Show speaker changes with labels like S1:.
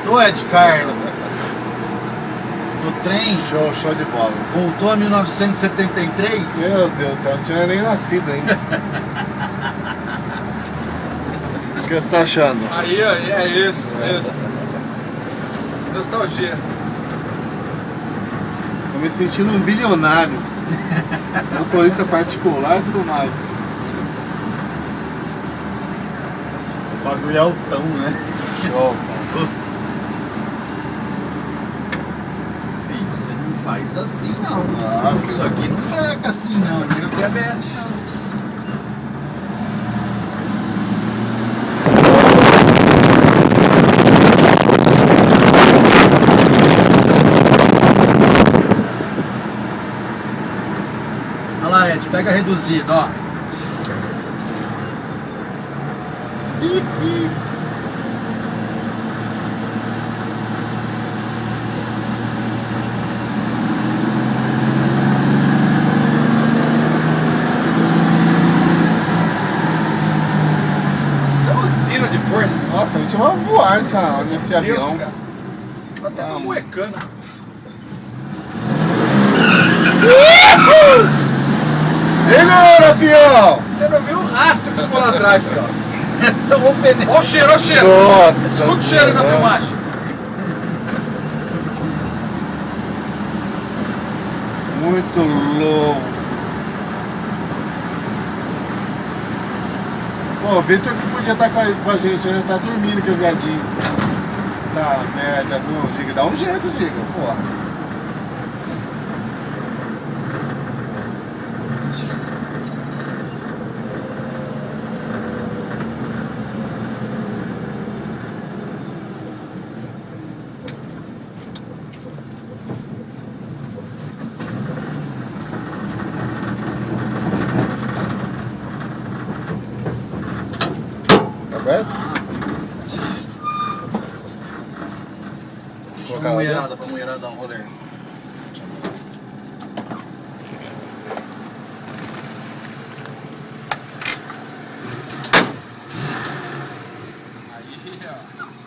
S1: Gostou, Ed Carlos? Do trem?
S2: Show de bola.
S1: Voltou a 1973?
S2: Meu Deus do céu, não tinha nem nascido ainda. O que você tá achando?
S3: Aí, é isso. Nostalgia.
S2: Tô me sentindo um bilionário. Motorista particular e tudo mais.
S1: O bagulho é altão, né?
S2: Show.
S1: Filho, você não faz assim não.
S2: Ah,
S1: Isso aqui não treca assim não. Aqui não tem ABS não. Olha lá, Ed, pega reduzido, ó.
S3: Isso é usina de força.
S2: Nossa, a gente vai voar nesse
S3: Deus,
S2: avião.
S3: cara. Tô até moecando.
S2: Segura, avião!
S3: Você não viu o rastro que ficou lá atrás, ó.
S1: O pneu.
S3: Olha o cheiro, olha o cheiro.
S2: Nossa
S3: Escuta o cheiro na
S2: Senhora.
S3: filmagem.
S2: Muito louco. Pô, o Victor que podia estar com a gente, ele tá dormindo que o viadinho. Tá, merda, não, Giga, dá um jeito, Giga, porra. Tá aberto?
S1: Pra mulherada dar um rolê.
S3: Aí, ó.